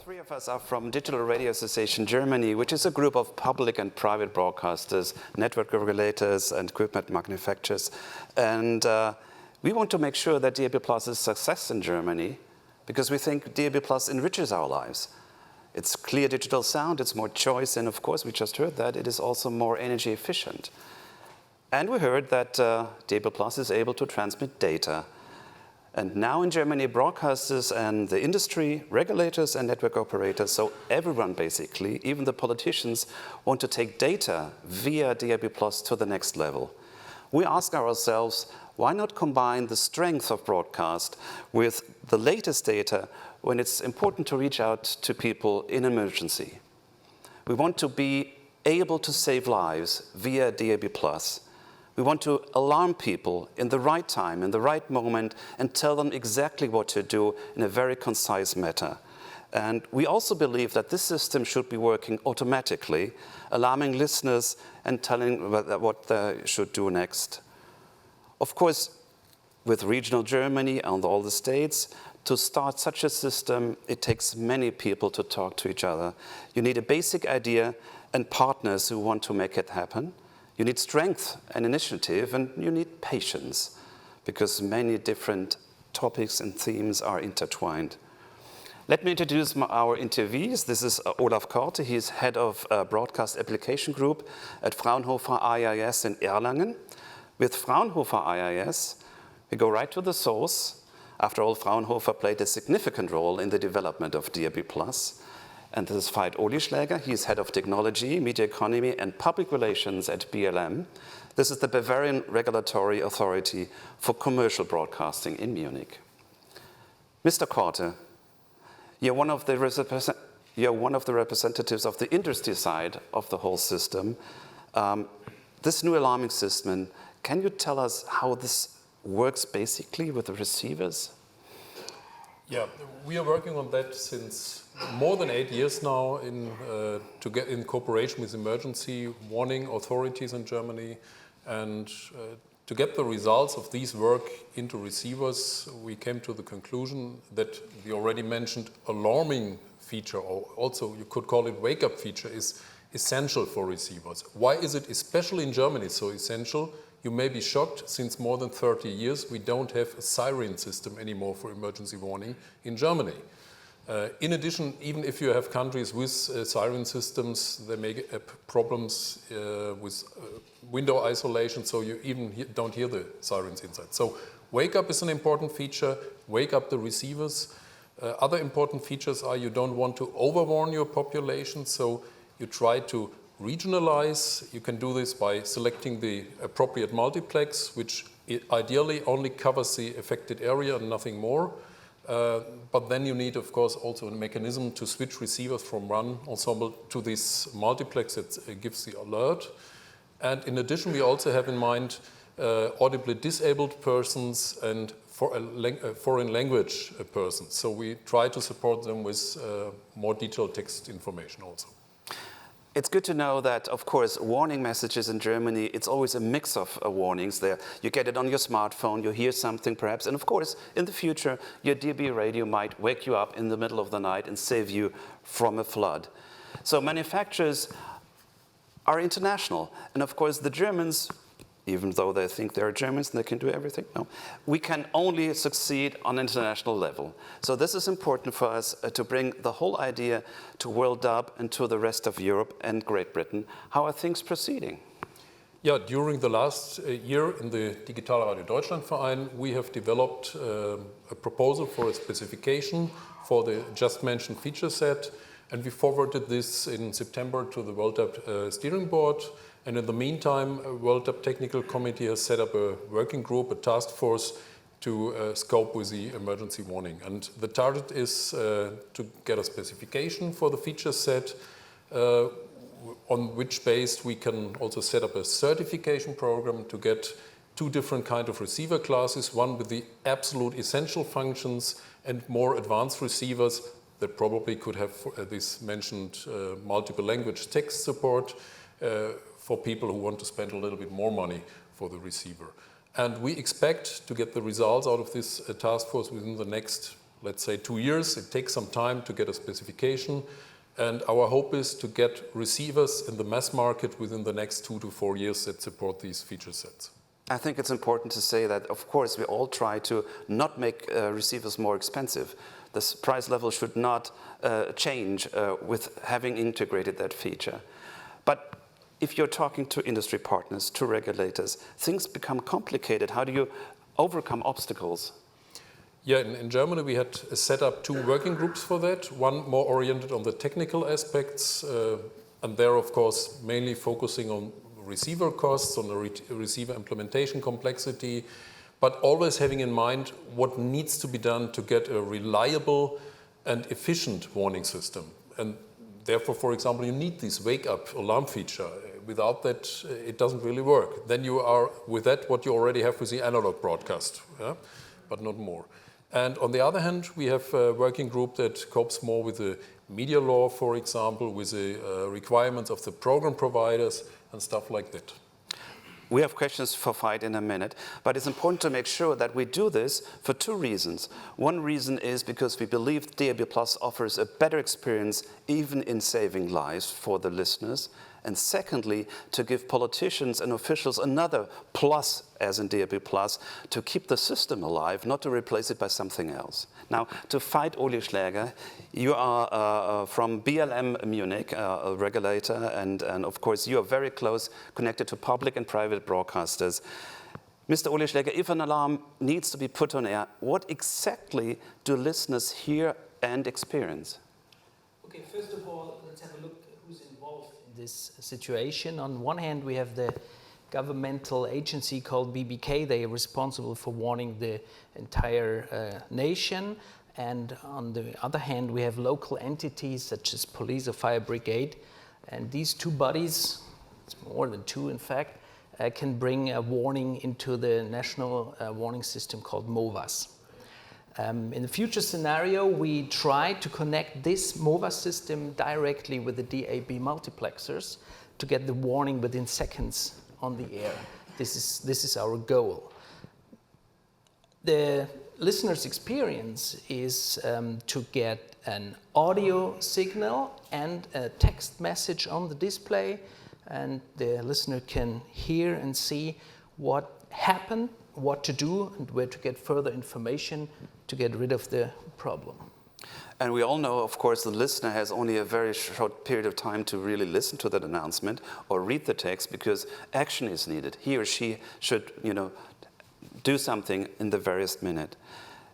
Three of us are from Digital Radio Association Germany, which is a group of public and private broadcasters, network regulators, and equipment manufacturers. And we want to make sure that DAB+ is a success in Germany because we think DAB+ enriches our lives. It's clear digital sound, it's more choice, and of course, we just heard that, it is also more energy efficient. And we heard that DAB+ is able to transmit data. And now in Germany, broadcasters and the industry, regulators and network operators, so everyone basically, even the politicians, want to take data via DAB+ to the next level. We ask ourselves, why not combine the strength of broadcast with the latest data when it's important to reach out to people in emergency? We want to be able to save lives via DAB+. We want to alarm people in the right time, in the right moment, and tell them exactly what to do in a very concise manner. And we also believe that this system should be working automatically, alarming listeners and telling what they should do next. Of course, with regional Germany and all the states, to start such a system, it takes many people to talk to each other. You need a basic idea and partners who want to make it happen. You need strength and initiative, and you need patience, because many different topics and themes are intertwined. Let me introduce our interviewees. This is Olaf Korte. He's head of Broadcast Application Group at Fraunhofer IIS in Erlangen. With Fraunhofer IIS, we go right to the source. After all, Fraunhofer played a significant role in the development of DAB+. And this is Veit Olischläger. He's head of technology, media economy, and public relations at BLM. This is the Bavarian Regulatory Authority for Commercial Broadcasting in Munich. Mr. Korte, you're one of the representatives of the industry side of the whole system. This new alarming system, can you tell us how this works basically with the receivers? Yeah, we are working on that since more than 8 years now in cooperation with emergency warning authorities in Germany. And to get the results of these work into receivers, we came to the conclusion that the already mentioned alarming feature, or also you could call it wake-up feature, is essential for receivers. Why is it especially in Germany so essential? You may be shocked, since more than 30 years we don't have a siren system anymore for emergency warning in Germany. In addition, even if you have countries with siren systems, they may have problems with window isolation, so you even don't hear the sirens inside. So wake up is an important feature, wake up the receivers. Other important features are you don't want to overwarn your population, so you try to regionalize. You can do this by selecting the appropriate multiplex, which ideally only covers the affected area and nothing more. But then you need, of course, also a mechanism to switch receivers from one ensemble to this multiplex that gives the alert. And in addition, we also have in mind audibly disabled persons and foreign language persons. So we try to support them with more detailed text information also. It's good to know that, of course, warning messages in Germany, it's always a mix of warnings there. You get it on your smartphone, you hear something perhaps, and of course, in the future, your DAB radio might wake you up in the middle of the night and save you from a flood. So manufacturers are international, and of course, the Germans, even though they think they're Germans and they can do everything, no. We can only succeed on an international level. So this is important for us to bring the whole idea to WorldDAB and to the rest of Europe and Great Britain. How are things proceeding? Yeah, during the last year in the Digitalradio Deutschland Verein, we have developed a proposal for a specification for the just mentioned feature set, and we forwarded this in September to the WorldDAB steering board. And in the meantime, WorldDAB Technical Committee has set up a working group, a task force, to scope with the emergency warning. And the target is to get a specification for the feature set, on which base we can also set up a certification program to get two different kinds of receiver classes, one with the absolute essential functions and more advanced receivers that probably could have this mentioned multiple language text support, for people who want to spend a little bit more money for the receiver. And we expect to get the results out of this task force within the next, let's say 2 years. It takes some time to get a specification. And our hope is to get receivers in the mass market within the next 2 to 4 years that support these feature sets. I think it's important to say that, of course, we all try to not make receivers more expensive. The price level should not change with having integrated that feature. But if you're talking to industry partners, to regulators, things become complicated. How do you overcome obstacles? Yeah, in Germany we had set up 2 working groups for that, one more oriented on the technical aspects, and they're of course mainly focusing on receiver costs, on the receiver implementation complexity, but always having in mind what needs to be done to get a reliable and efficient warning system. And therefore, for example, you need this wake-up alarm feature. Without that, it doesn't really work. Then you are with that what you already have with the analog broadcast, yeah? But not more. And on the other hand, we have a working group that copes more with the media law, for example, with the requirements of the program providers and stuff like that. We have questions for Veit in a minute, but it's important to make sure that we do this for 2 reasons. One reason is because we believe DAB+ offers a better experience even in saving lives for the listeners. And secondly, to give politicians and officials another plus, as in DAB+, to keep the system alive, not to replace it by something else. Now, to Veit Olischläger, you are from BLM Munich, a regulator, and of course you are very close connected to public and private broadcasters. Mr. Olischläger, if an alarm needs to be put on air, what exactly do listeners hear and experience? Okay, first of all, let's have a look at who's involved in this situation. On one hand, we have the governmental agency called BBK. They are responsible for warning the entire nation. And on the other hand, we have local entities such as police or fire brigade. And these 2 bodies, it's more than 2 in fact, can bring a warning into the national warning system called MOVAS. In the future scenario, we try to connect this MOVAS system directly with the DAB multiplexers to get the warning within seconds on the air. This is our goal. The listener's experience is to get an audio signal and a text message on the display, and the listener can hear and see what happened, what to do, and where to get further information to get rid of the problem. And we all know, of course, the listener has only a very short period of time to really listen to that announcement or read the text, because action is needed. He or she should, do something in the various minute.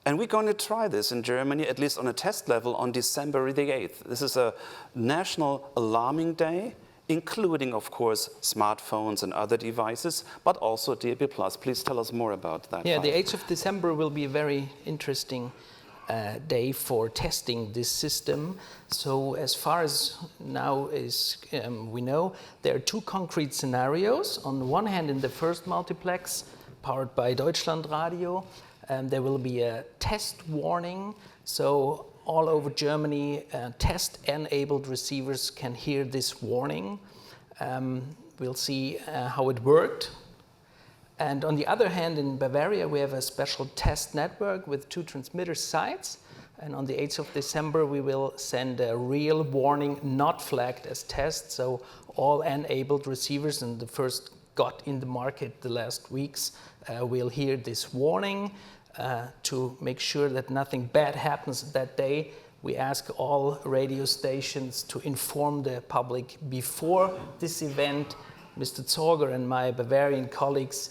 And we're going to try this in Germany, at least on a test level, on December the 8th. This is a national alarming day, including, of course, smartphones and other devices, but also DAB+. Please tell us more about that. Yeah, the 8th of December will be a very interesting day for testing this system. So as far as now is we know, there are 2 concrete scenarios. On the one hand, in the first multiplex, powered by Deutschlandradio, there will be a test warning. So all over Germany, test-enabled receivers can hear this warning. We'll see how it worked. And on the other hand, in Bavaria, we have a special test network with 2 transmitter sites. And on the 8th of December, we will send a real warning not flagged as test. So all enabled receivers, and the first got in the market the last weeks, will hear this warning. To make sure that nothing bad happens that day, we ask all radio stations to inform the public before this event. Mr. Zorger and my Bavarian colleagues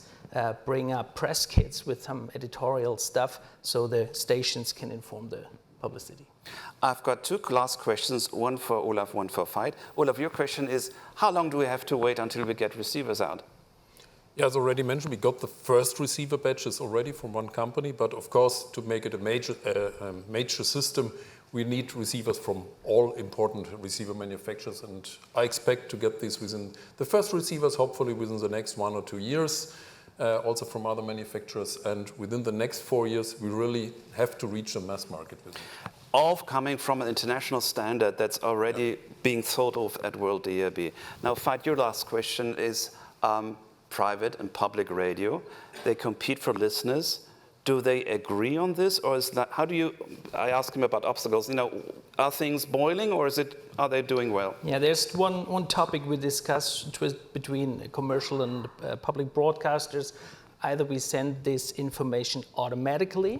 bring up press kits with some editorial stuff so the stations can inform the publicity. I've got 2 last questions, one for Olaf, one for Veit. Olaf, your question is, how long do we have to wait until we get receivers out? Yeah, as already mentioned, we got the first receiver batches already from one company, but of course, to make it a major system, we need receivers from all important receiver manufacturers, and I expect to get these within the first receivers, hopefully within the next 1 or 2 years, also from other manufacturers, and within the next 4 years, we really have to reach the mass market with them. All coming from an international standard that's already being thought of at WorldDAB. Now, Veit, your last question is, private and public radio, they compete for listeners do they agree on this, or is that, how do you, I ask him about obstacles, are things boiling, or are they doing well? Yeah, there's one topic we discussed between commercial and public broadcasters. Either we send this information automatically,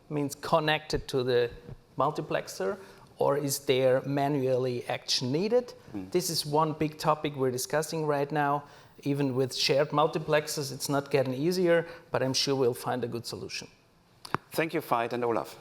means connected to the multiplexer, or is there manually action needed? This is one big topic we're discussing right now. Even with shared multiplexers, it's not getting easier, but I'm sure we'll find a good solution. Thank you, Veit and Olaf.